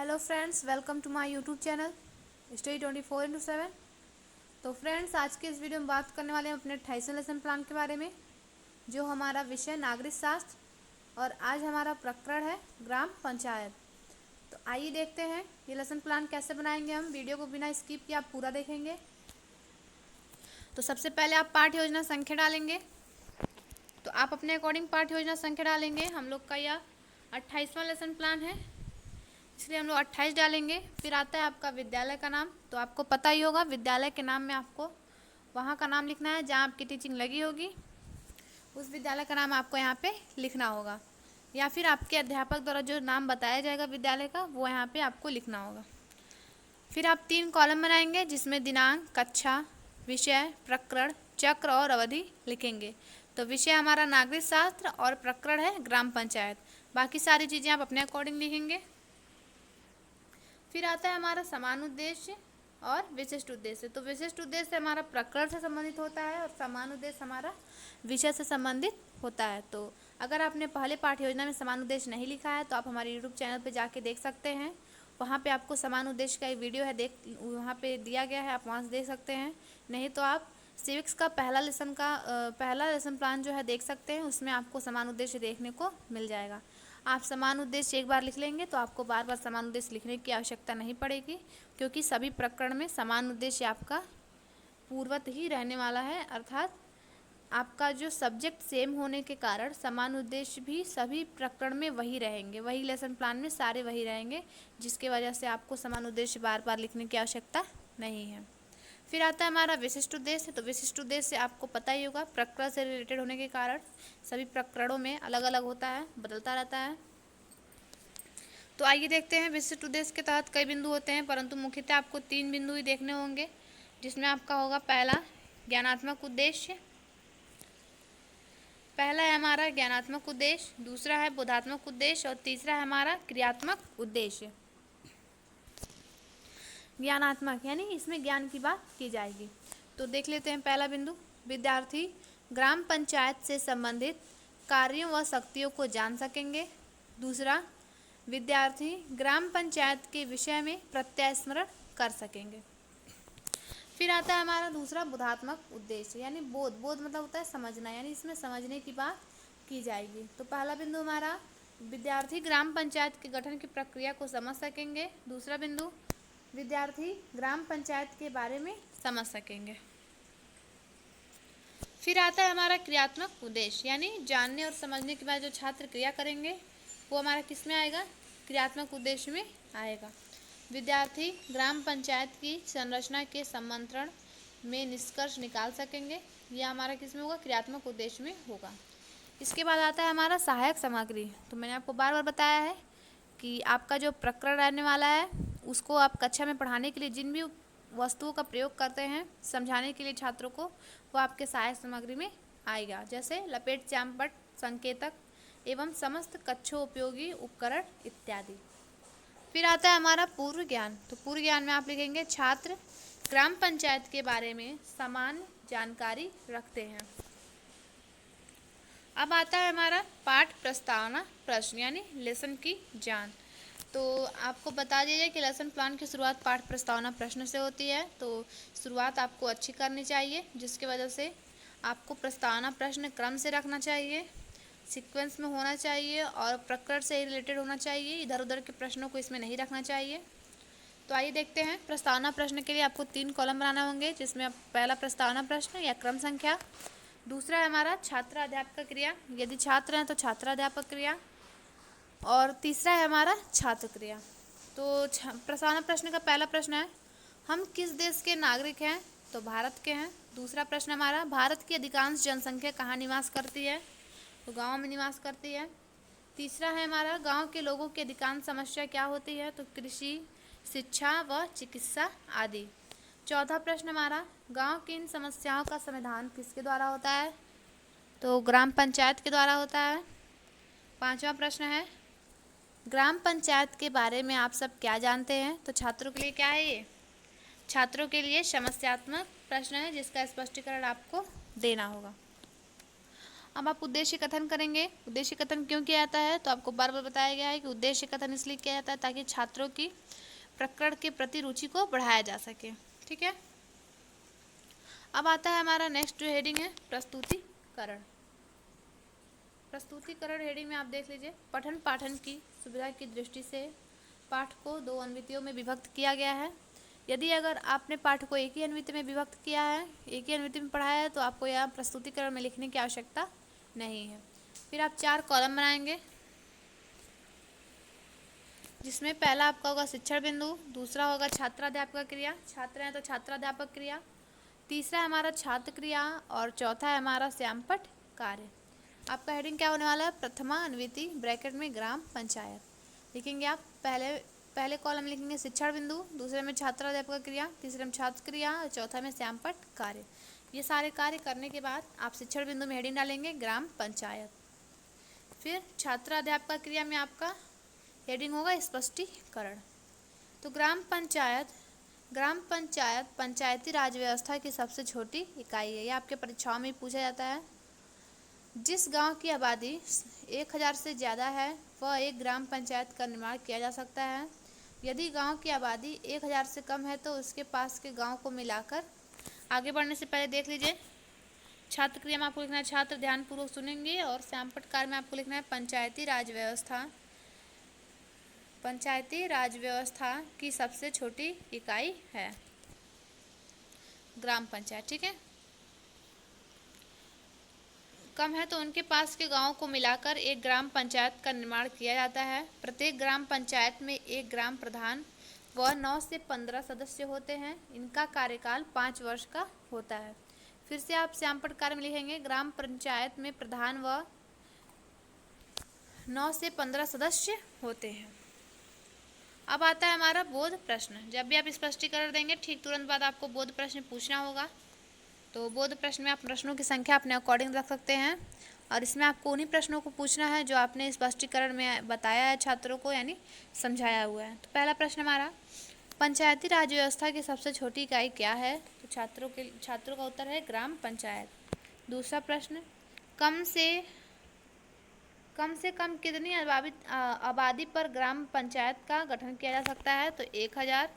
Hello friends, welcome to my YouTube channel study 24/7। तो friends, आज के इस वीडियो में बात करने वाले हैं अपने 28वें लेसन प्लान के बारे में, जो हमारा विषय नागरिक शास्त्र और आज हमारा प्रकरण है ग्राम पंचायत। तो आइए देखते हैं ये लेसन प्लान कैसे बनाएंगे। हम वीडियो को बिना स्किप किए आप पूरा देखेंगे। तो सबसे पहले आप पाठ योजना संख्या डालेंगे। तो आप अपने अकॉर्डिंग पाठ योजना संख्या डालेंगे। हम लोग का यह 28वां लेसन प्लान है, इसलिए हम लोग 28 डालेंगे। फिर आता है आपका विद्यालय का नाम। तो आपको पता ही होगा, विद्यालय के नाम में आपको वहाँ का नाम लिखना है जहाँ आपकी टीचिंग लगी होगी, उस विद्यालय का नाम आपको यहाँ पे लिखना होगा, या फिर आपके अध्यापक द्वारा जो नाम बताया जाएगा विद्यालय का वो यहाँ पे आपको लिखना होगा। फिर आप 3 कॉलम बनाएंगे जिसमें दिनांक, कक्षा, विषय, प्रकरण, चक्र और अवधि लिखेंगे। तो विषय हमारा नागरिक शास्त्र और प्रकरण है ग्राम पंचायत। बाकी सारी चीज़ें आप अपने अकॉर्डिंग लिखेंगे। फिर आता है हमारा समान उद्देश्य और विशिष्ट उद्देश्य। तो विशिष्ट उद्देश्य हमारा प्रकरण से संबंधित होता है और समान उद्देश्य हमारा विषय से संबंधित होता है। तो अगर आपने पहले पाठ योजना में समान उद्देश्य नहीं लिखा है तो आप हमारे यूट्यूब चैनल पर जाके देख सकते हैं। वहाँ पे आपको समान उद्देश्य का एक वीडियो है, वहाँ पे दिया गया है, आप वहाँ से देख सकते हैं। नहीं तो आप सिविक्स का पहला लेसन प्लान जो है देख सकते हैं, उसमें आपको समान उद्देश्य देखने को मिल जाएगा। आप समान उद्देश्य एक बार लिख लेंगे तो आपको बार बार समान उद्देश्य लिखने की आवश्यकता नहीं पड़ेगी, क्योंकि सभी प्रकरण में समान उद्देश्य आपका पूर्वत ही रहने वाला है। अर्थात आपका जो सब्जेक्ट सेम होने के कारण समान उद्देश्य भी सभी प्रकरण में वही रहेंगे, वही लेसन प्लान में सारे वही रहेंगे, जिसके वजह से आपको समान उद्देश्य बार बार लिखने की आवश्यकता नहीं है। फिर आता है हमारा विशिष्ट उद्देश्य। तो विशिष्ट उद्देश्य आपको पता ही होगा, प्रकरण से रिलेटेड होने के कारण सभी प्रकरणों में अलग अलग होता है, बदलता रहता है। तो आइए देखते हैं। विशिष्ट उद्देश्य के तहत कई बिंदु होते हैं, परंतु मुख्यतः आपको 3 बिंदु ही देखने होंगे, जिसमें आपका होगा पहला ज्ञानात्मक उद्देश्य। पहला है हमारा ज्ञानात्मक उद्देश्य, दूसरा है बोधात्मक उद्देश्य और तीसरा है हमारा क्रियात्मक उद्देश्य। ज्ञानात्मक यानी इसमें ज्ञान की बात की जाएगी। तो देख लेते हैं पहला बिंदु, विद्यार्थी ग्राम पंचायत से संबंधित कार्यों व शक्तियों को जान सकेंगे। दूसरा, विद्यार्थी ग्राम पंचायत के विषय में प्रत्यास्मरण कर सकेंगे। फिर आता है हमारा दूसरा बोधात्मक उद्देश्य, यानी बोध मतलब होता है समझना, यानी इसमें समझने की बात की जाएगी। तो पहला बिंदु हमारा विद्यार्थी ग्राम पंचायत के गठन की प्रक्रिया को समझ सकेंगे। दूसरा बिंदु, विद्यार्थी ग्राम पंचायत के बारे में समझ सकेंगे। फिर आता है हमारा क्रियात्मक उद्देश्य, यानी जानने और समझने के बाद जो छात्र क्रिया करेंगे वो हमारा किस में आएगा, क्रियात्मक उद्देश्य में आएगा। विद्यार्थी ग्राम पंचायत की संरचना के सम्मंत्रण में निष्कर्ष निकाल सकेंगे, यह हमारा किस में होगा, क्रियात्मक उद्देश्य में होगा। इसके बाद आता है हमारा सहायक सामग्री। तो मैंने आपको बार बार बताया है कि आपका जो प्रकरण रहने वाला है उसको आप कक्षा में पढ़ाने के लिए जिन भी वस्तुओं का प्रयोग करते हैं समझाने के लिए छात्रों को, वो आपके सहायक सामग्री में आएगा, जैसे लपेट, चामपट, संकेतक एवं समस्त कक्षोपयोगी उपकरण इत्यादि। फिर आता है हमारा पूर्व ज्ञान। तो पूर्व ज्ञान में आप लिखेंगे छात्र ग्राम पंचायत के बारे में सामान्य जानकारी रखते हैं। अब आता है हमारा पाठ प्रस्तावना प्रश्न, यानी लेसन की जान। तो आपको बता दीजिए कि लेसन प्लान की शुरुआत पाठ प्रस्तावना प्रश्न से होती है। तो शुरुआत आपको अच्छी करनी चाहिए, जिसकी वजह से आपको प्रस्तावना प्रश्न क्रम से रखना चाहिए, सीक्वेंस में होना चाहिए और प्रकरण से ही रिलेटेड होना चाहिए। इधर उधर के प्रश्नों को इसमें नहीं रखना चाहिए। तो आइए देखते हैं। प्रस्तावना प्रश्न के लिए आपको 3 कॉलम बनाने होंगे, जिसमें पहला प्रस्तावना प्रश्न या क्रम संख्या, दूसरा है हमारा छात्र अध्यापक क्रिया, यदि छात्र हैं तो छात्र अध्यापक क्रिया, और तीसरा है हमारा छात्र क्रिया। तो प्रस्तावना प्रश्न का पहला प्रश्न है, हम किस देश के नागरिक हैं? तो भारत के हैं। दूसरा प्रश्न हमारा, भारत की अधिकांश जनसंख्या कहाँ निवास करती है? तो गाँव में निवास करती है। तीसरा है हमारा, गाँव के लोगों की अधिकांश समस्या क्या होती है? तो कृषि, शिक्षा व चिकित्सा आदि। चौथा प्रश्न हमारा, गाँव की इन समस्याओं का समाधान किसके द्वारा होता है? तो ग्राम पंचायत के द्वारा होता है। पांचवा प्रश्न है, ग्राम पंचायत के बारे में आप सब क्या जानते हैं? तो छात्रों के लिए क्या है ये? छात्रों के लिए समस्यात्मक प्रश्न है, जिसका स्पष्टीकरण आपको देना होगा। अब आप उद्देश्य कथन करेंगे। उद्देश्य कथन क्यों किया जाता है, तो आपको बार बार बताया गया है कि उद्देश्य कथन इसलिए किया जाता है ताकि छात्रों की प्रकरण के प्रति रुचि को बढ़ाया जा सके। ठीक है, अब आता है हमारा नेक्स्ट जो हेडिंग है प्रस्तुतिकरण। प्रस्तुतिकरण हेडिंग में आप देख लीजिए, पठन पाठन की सुविधा की दृष्टि से पाठ को 2 अनुवृत्तियों में विभक्त किया गया है। यदि अगर आपने पाठ को एक ही अनुवृत्ति में विभक्त किया है, एक ही अनुवृत्ति में पढ़ाया है, तो आपको यहाँ प्रस्तुतिकरण में लिखने की आवश्यकता नहीं है। फिर आप 4 कॉलम बनाएंगे, जिसमें पहला आपका होगा शिक्षण बिंदु, दूसरा होगा छात्राध्यापक क्रिया, छात्र हैं तो छात्राध्यापक क्रिया, तीसरा है हमारा छात्र क्रिया और चौथा है हमारा श्यामपट्ट कार्य। आपका हेडिंग क्या होने वाला है, प्रथमा अनुवृत्ति ब्रैकेट में ग्राम पंचायत लिखेंगे आप। पहले कॉलम लिखेंगे शिक्षण बिंदु, दूसरे में छात्राध्यापक क्रिया, तीसरे में छात्र क्रिया और चौथा में श्यामपट्ट कार्य। ये सारे कार्य करने के बाद आप शिक्षण बिंदु में हेडिंग डालेंगे ग्राम पंचायत। फिर छात्राध्यापक क्रिया में आपका हेडिंग होगा स्पष्टीकरण। तो ग्राम पंचायत पंचायती राज व्यवस्था की सबसे छोटी इकाई है। ये आपके परीक्षाओं में पूछा जाता है। जिस गांव की आबादी 1000 से ज़्यादा है वह एक ग्राम पंचायत का निर्माण किया जा सकता है। यदि गांव की आबादी 1000 से कम है तो उसके पास के गांव को मिलाकर। आगे बढ़ने से पहले देख लीजिए, छात्र क्रिया में आपको लिखना है छात्र, ध्यानपूर्वक सुनेंगे, और श्यामपट्ट कार्य में आपको लिखना है पंचायती राज व्यवस्था की सबसे छोटी इकाई है ग्राम पंचायत। ठीक है, कम है तो उनके पास के गांवों को मिलाकर एक ग्राम पंचायत का निर्माण किया जाता है। प्रत्येक ग्राम पंचायत में एक ग्राम प्रधान व 9 से 15 सदस्य होते हैं। इनका कार्यकाल 5 वर्ष का होता है। फिर से आप श्यामपट्ट कार्य में लिखेंगे ग्राम पंचायत में प्रधान व 9 से 15 सदस्य होते हैं। अब आता है हमारा बोध प्रश्न। जब भी आप स्पष्टीकरण देंगे ठीक तुरंत बाद आपको बोध प्रश्न पूछना होगा। तो बोध प्रश्न में आप प्रश्नों की संख्या अपने अकॉर्डिंग रख सकते हैं, और इसमें आपको उन्हीं प्रश्नों को पूछना है जो आपने स्पष्टीकरण में बताया है छात्रों को, यानी समझाया हुआ है। तो पहला प्रश्न हमारा, पंचायती राज व्यवस्था की सबसे छोटी इकाई क्या है? तो छात्रों का उत्तर है ग्राम पंचायत। दूसरा प्रश्न, कम से कम कितनी आबादी पर ग्राम पंचायत का गठन किया जा सकता है? तो 1000।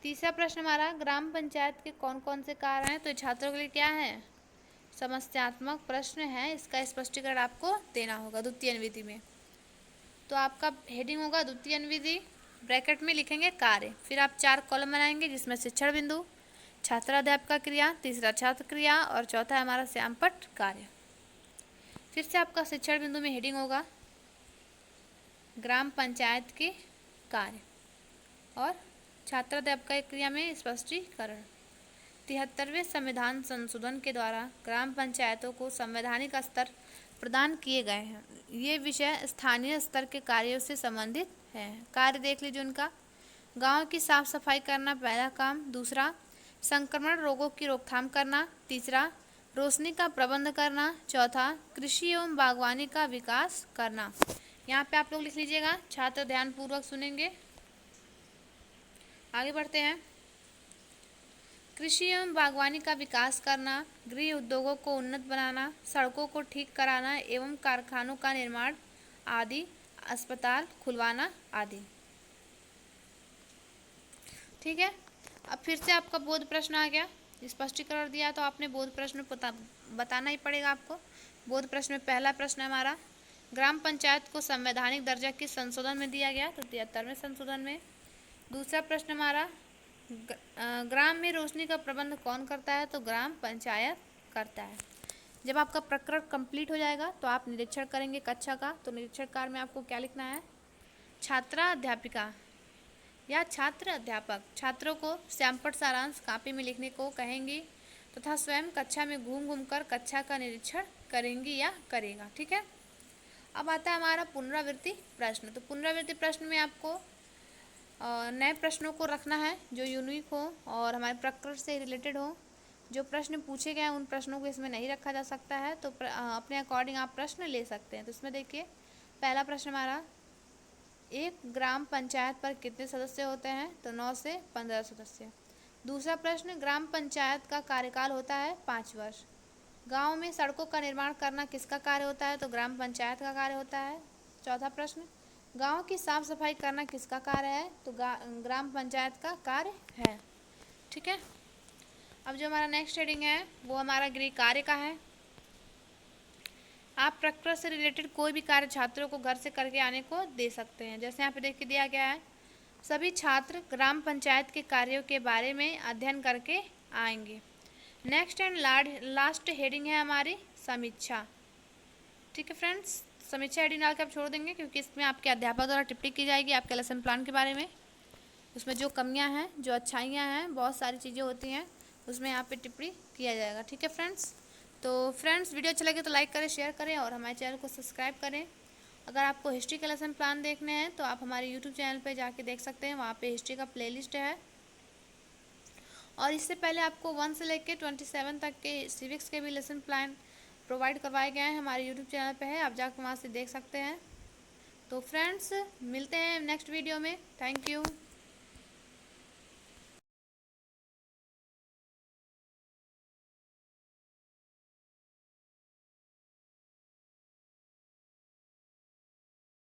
तीसरा प्रश्न हमारा, ग्राम पंचायत के कौन कौन से कार्य हैं? तो छात्रों के लिए क्या है? समस्यात्मक प्रश्न है, इसका स्पष्टीकरण आपको देना होगा द्वितीय अनुविधि में। तो आपका हेडिंग होगा द्वितीय अनुविधि, ब्रैकेट में लिखेंगे कार्य। फिर आप 4 कॉलम बनाएंगे, जिसमें शिक्षण बिंदु, छात्राध्यापक क्रिया, तीसरा छात्र क्रिया और चौथा हमारा श्यामपट्ट कार्य। फिर से आपका शिक्षण बिंदु में हेडिंग होगा ग्राम पंचायत के कार्य और छात्राध्यापक क्रिया में स्पष्टीकरण। 73वें संविधान संशोधन के द्वारा ग्राम पंचायतों को संवैधानिक स्तर प्रदान किए गए हैं। ये विषय स्थानीय स्तर के कार्यों से संबंधित है। कार्य देख लीजिए उनका, गांव की साफ सफाई करना पहला काम, दूसरा संक्रमण रोगों की रोकथाम करना, तीसरा रोशनी का प्रबंध करना, चौथा कृषि एवं बागवानी का विकास करना। यहाँ पे आप लोग लिख लीजिएगा, छात्र ध्यानपूर्वक सुनेंगे। आगे बढ़ते हैं। कृषि एवं बागवानी का विकास करना, गृह उद्योगों को उन्नत बनाना, सड़कों को ठीक कराना एवं कारखानों का निर्माण आदि, अस्पताल खुलवाना आदि। ठीक है, अब फिर से आपका बोध प्रश्न आ गया। स्पष्टीकरण दिया तो आपने बोध प्रश्न बताना ही पड़ेगा आपको। बोध प्रश्न में पहला प्रश्न हमारा, ग्राम पंचायत को संवैधानिक दर्जा किस संशोधन में दिया गया? तो 73वें संशोधन में। दूसरा प्रश्न हमारा, ग्राम में रोशनी का प्रबंध कौन करता है? तो ग्राम पंचायत करता है। जब आपका प्रकरण कंप्लीट हो जाएगा तो आप निरीक्षण करेंगे कक्षा का। तो निरीक्षण कार्य में आपको क्या लिखना है? छात्रा अध्यापिका या छात्र अध्यापक छात्रों को श्यामपट्ट सारांश कापी में लिखने को कहेंगी तथा स्वयं कक्षा में घूम घूम कर कक्षा का निरीक्षण करेंगी या करेगा। ठीक है, अब आता है हमारा पुनरावृत्ति प्रश्न। तो पुनरावृत्ति प्रश्न में आपको नए प्रश्नों को रखना है जो यूनिक हो और हमारे प्रकरण से रिलेटेड हो। जो प्रश्न पूछे गए हैं उन प्रश्नों को इसमें नहीं रखा जा सकता है, तो अपने अकॉर्डिंग आप प्रश्न ले सकते हैं। तो इसमें देखिए, पहला प्रश्न हमारा, एक ग्राम पंचायत पर कितने सदस्य होते हैं? तो 9 से 15 सदस्य। दूसरा प्रश्न, ग्राम पंचायत का कार्यकाल होता है 5 वर्ष। गांव में सड़कों का निर्माण करना किसका कार्य होता है? तो ग्राम पंचायत का कार्य होता है। चौथा प्रश्न, गांव की साफ सफाई करना किसका कार्य है? तो ग्राम पंचायत का कार्य है। ठीक है। अब जो हमारा नेक्स्ट हेडिंग है वो हमारा गृह कार्य का है। आप प्रकृति से रिलेटेड कोई भी कार्य छात्रों को घर से करके आने को दे सकते हैं। जैसे यहाँ पे देख के दिया गया है, सभी छात्र ग्राम पंचायत के कार्यों के बारे में अध्ययन करके आएंगे। नेक्स्ट एंड लास्ट हेडिंग है हमारी समीक्षा। ठीक है फ्रेंड्स, समीक्षा हेडिंग डाल के आप छोड़ देंगे क्योंकि इसमें आपके अध्यापक द्वारा टिप्पणी की जाएगी आपके लेसन प्लान के बारे में। उसमें जो कमियां हैं, जो अच्छाइयां हैं, बहुत सारी चीज़ें होती हैं, उसमें यहाँ पे टिप्पणी किया जाएगा। ठीक है फ्रेंड्स, तो फ्रेंड्स वीडियो अच्छा लगे तो लाइक करें, शेयर करें और हमारे चैनल को सब्सक्राइब करें। अगर आपको हिस्ट्री के लेसन प्लान देखने हैं तो आप हमारे यूट्यूब चैनल पर जाके देख सकते हैं, वहाँ पे हिस्ट्री का प्लेलिस्ट है। और इससे पहले आपको 1 से लेकर 27 तक के सिविक्स के भी लेसन प्लान प्रोवाइड करवाए गए हैं, हमारे यूट्यूब चैनल पे है, आप जाकर वहाँ से देख सकते हैं। तो फ्रेंड्स मिलते हैं नेक्स्ट वीडियो में। Thank you.